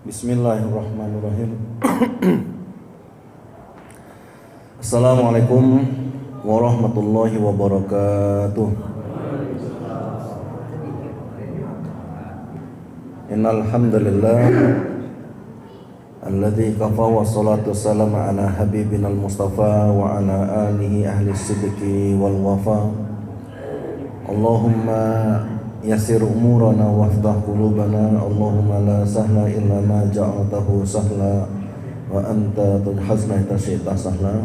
Bismillahirrahmanirrahim. Assalamualaikum warahmatullahi wabarakatuh. Innal hamdalillah alladzi kafa wa salatu wassalamu ala habibinal mustafa wa ala alihi ahli sidqi wal wafa. Allahumma yassir umurana waftah qulubana. Allahumma la sahla illa ma ja'altahu sahla wa anta tudhazna tasyi'ta sahla.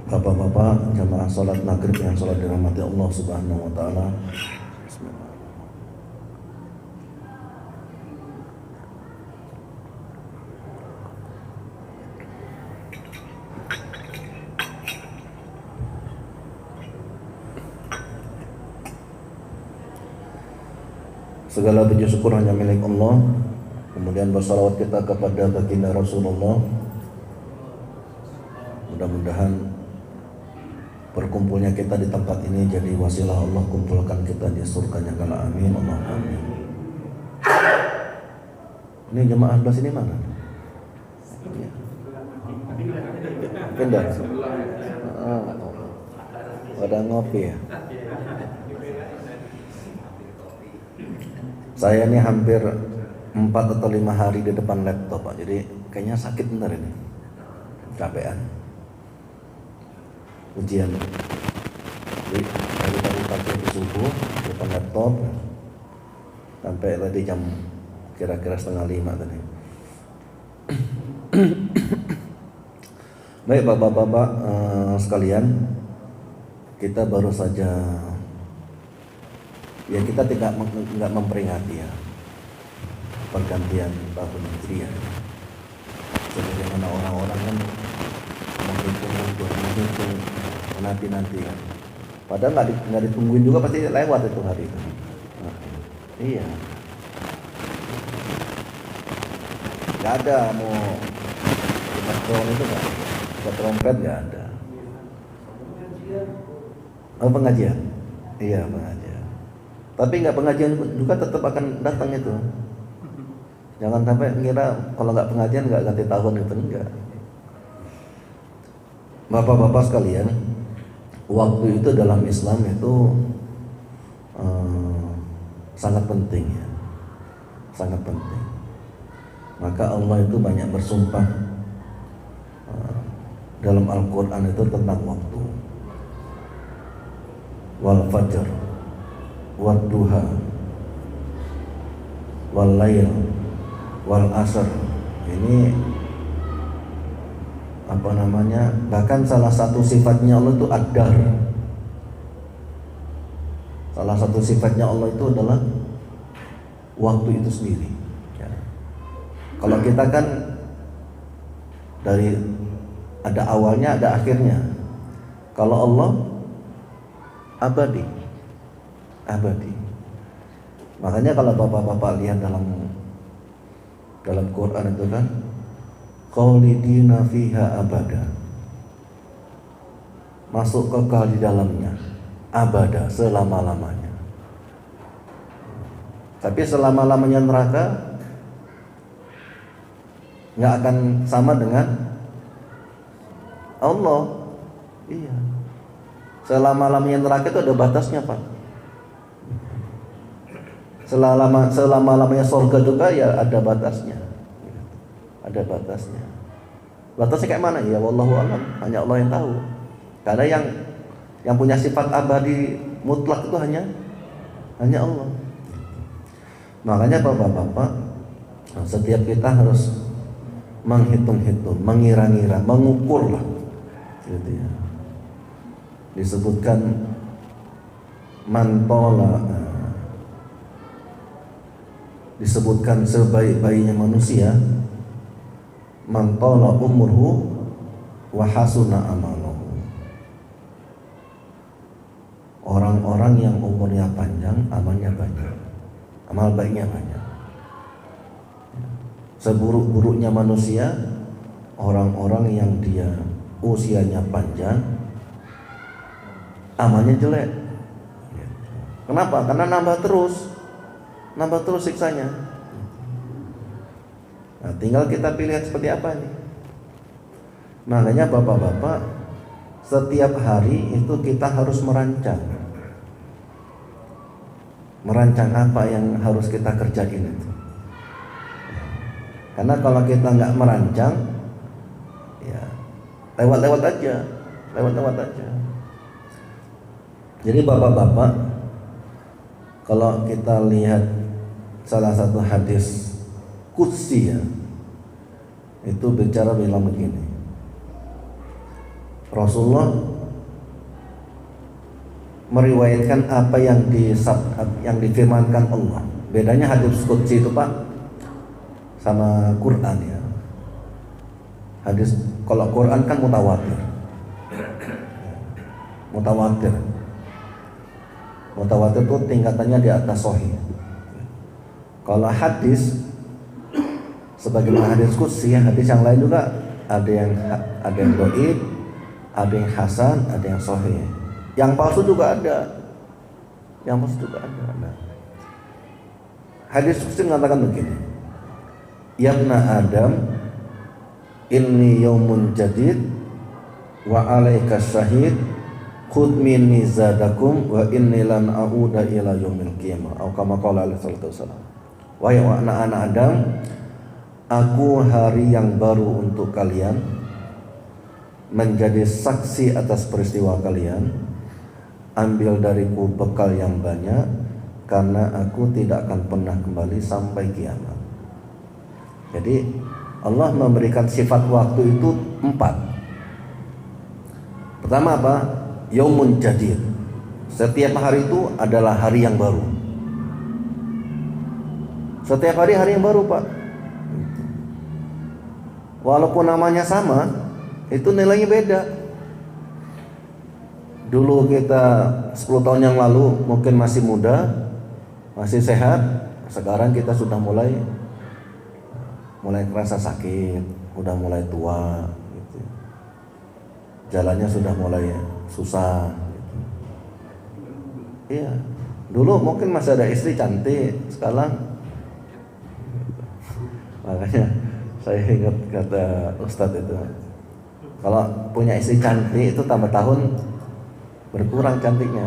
Bapak-bapak jamaah salat maghrib yang salat dirahmati Allah Subhanahu wa taala. Segala puji syukur hanya milik Allah. Kemudian bersalawat kita kepada baginda Rasulullah. Mudah-mudahan berkumpulnya kita di tempat ini jadi wasilah Allah kumpulkan kita di surganya kala. Amin. Allahumma amin. Ini jemaah sebelah sini mana? Pindah. Pada ngopi ya. Saya ini hampir 4 atau 5 hari di depan laptop Pak. Jadi kayaknya sakit bener ini. Capean. Ujian. Jadi dari pagi subuh di depan laptop sampai tadi jam kira-kira 4:30 tadi. Baik bapak-bapak sekalian, kita baru saja kita tidak memperingati ya pergantian tahun Hijriah. Sebagaimana orang-orang kan menghitung nanti kan. Padahal nggak ditungguin juga pasti lewat itu hari itu. Nah, iya. Nggak ada mau drone itu nggak ada, trompet nggak ada. Oh pengajian? Iya pengajian. Tapi nggak pengajian juga tetap akan datang itu. Jangan sampai ngira kalau nggak pengajian nggak ganti tahun itu, enggak. Bapak-bapak sekalian, waktu itu dalam Islam itu sangat penting ya, sangat penting. Maka Allah itu banyak bersumpah dalam Al-Quran itu tentang waktu. Wal fajr wadduha wal lail wal asr. Ini bahkan salah satu sifatnya Allah itu ad-dahr. Salah satu sifatnya Allah itu adalah waktu itu sendiri ya. Kalau kita kan dari ada awalnya ada akhirnya. Kalau Allah abadi. Makanya kalau bapak-bapak lihat dalam Quran itu kan khalidina fiha abada, masuk kekal di dalamnya abada, selama-lamanya. Tapi selama-lamanya neraka nggak akan sama dengan Allah. Iya. Selama-lamanya neraka itu ada batasnya Pak. Selama-lamanya surga juga ya ada batasnya. Ada batasnya. Batasnya kayak mana? Ya wallahu alam, hanya Allah yang tahu. Karena yang punya sifat abadi mutlak itu hanya Allah. Makanya bapak-bapak, setiap kita harus menghitung-hitung, mengira-ngira, mengukur lah. Gitu ya. Disebutkan mantola, disebutkan sebaik-baiknya manusia mantola umurhu wa hasuna amaluhu. Orang-orang yang umurnya panjang, amalnya banyak, amal baiknya banyak. Seburuk-buruknya manusia orang-orang yang dia usianya panjang, amalnya jelek. Kenapa? Karena nambah terus siksanya. Nah, tinggal kita pilihan seperti apa nih. Makanya bapak-bapak, setiap hari itu kita harus merancang apa yang harus kita kerjain itu. Karena kalau kita nggak merancang, ya lewat-lewat aja. Jadi bapak-bapak, kalau kita lihat salah satu hadis qudsi ya, itu bicara bilang begini. Rasulullah meriwayatkan apa yang difirmankan Allah. Bedanya hadis qudsi itu Pak sama Quran ya. Hadis, kalau Quran kan mutawatir. Mutawatir itu tingkatannya di atas sahih. Kalau hadis, sebagaimana hadis qudsi, hadis yang lain juga ada yang dhaif, ada yang hasan, ada yang sahih. Yang palsu juga ada. Nah, hadis qudsi mengatakan begini. Ya ibna Adam, inni yaumun jadid wa alaika syahid, khudh minni zadakum wa inni lan a'uda ila yaumil qiyamah. Atau kama qala alaihi salatu wasallam. Wahai anak-anak Adam, aku hari yang baru untuk kalian, menjadi saksi atas peristiwa kalian. Ambil dariku bekal yang banyak, karena aku tidak akan pernah kembali sampai kiamat. Jadi Allah memberikan sifat waktu itu 4. Pertama apa? Yaumun jadid. Setiap hari itu adalah hari yang baru. Setiap hari yang baru Pak. Walaupun namanya sama, itu nilainya beda. Dulu kita 10 tahun yang lalu mungkin masih muda, masih sehat. Sekarang kita sudah mulai kerasa sakit, udah mulai tua gitu. Jalannya sudah mulai susah gitu. Iya, dulu mungkin masih ada istri cantik, sekarang makanya saya ingat kata Ustadz itu, kalau punya istri cantik itu tambah tahun berkurang cantiknya.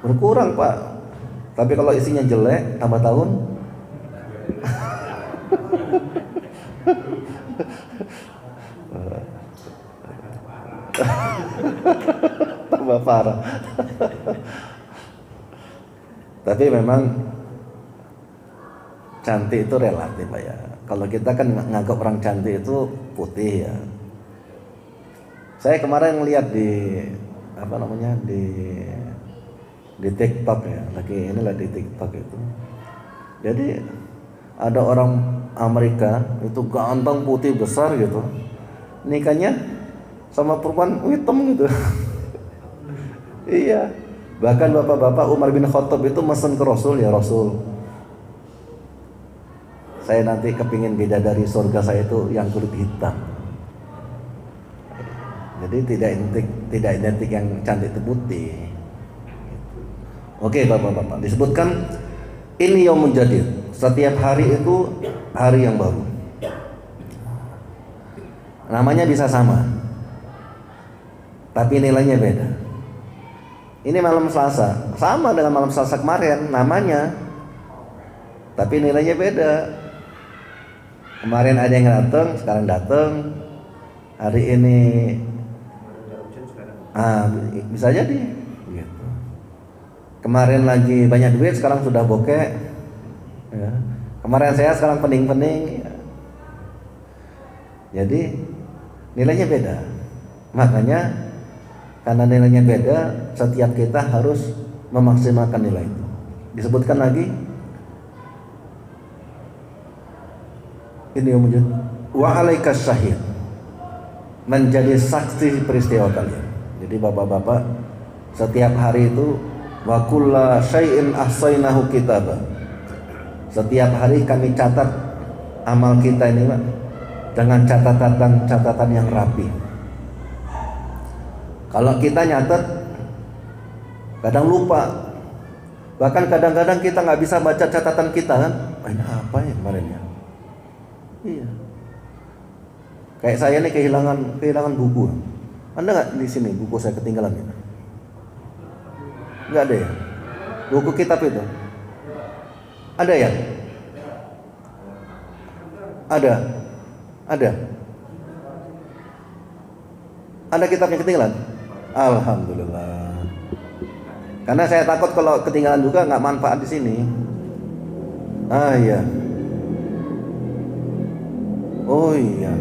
Berkurang Pak. Tapi kalau istrinya jelek tambah tahun tambah parah. Tapi memang cantik itu relatif Pak ya. Kalau kita kan nganggap orang cantik itu putih ya. Saya kemarin lihat di di TikTok ya, lagi di TikTok itu. Jadi ada orang Amerika itu ganteng, putih, besar gitu, nikahnya sama perempuan hitam gitu. Iya, bahkan bapak-bapak Umar bin Khattab itu mesen ke Rasul, ya Rasul, saya nanti kepingin bidadari surga saya itu yang kulit hitam. Jadi tidak identik yang cantik itu putih. Oke bapak-bapak, disebutkan ini yaumun jadid. Setiap hari itu hari yang baru. Namanya bisa sama, tapi nilainya beda. Ini malam Selasa, sama dengan malam Selasa kemarin namanya, tapi nilainya beda. Kemarin ada yang datang, sekarang datang. Hari ini bisa jadi gitu. Kemarin lagi banyak duit, sekarang sudah bokeh ya. Kemarin saya, sekarang pening-pening ya. Jadi nilainya beda. Makanya karena nilainya beda, setiap kita harus memaksimalkan nilai itu. Disebutkan lagi ini yang menjadi wa alaikas syahid, menjadi saksi peristiwa kalian. Jadi bapak-bapak, setiap hari itu wa kulla syai'in ahsainahu kitaba. Setiap hari kami catat amal kita ini Pak, dengan catatan yang rapi. Kalau kita nyatet kadang lupa, Bahkan kadang-kadang kita nggak bisa baca catatan kita kan. Ini apa ya kemarin ya? Iya. Kayak saya nih kehilangan buku. Anda nggak di sini buku saya ketinggalan ya? Nggak ada ya? Buku kitab itu ada ya? Ada. Ada kitabnya ketinggalan? Alhamdulillah. Karena saya takut kalau ketinggalan juga nggak manfaat di sini. Ah iya. Oh iya.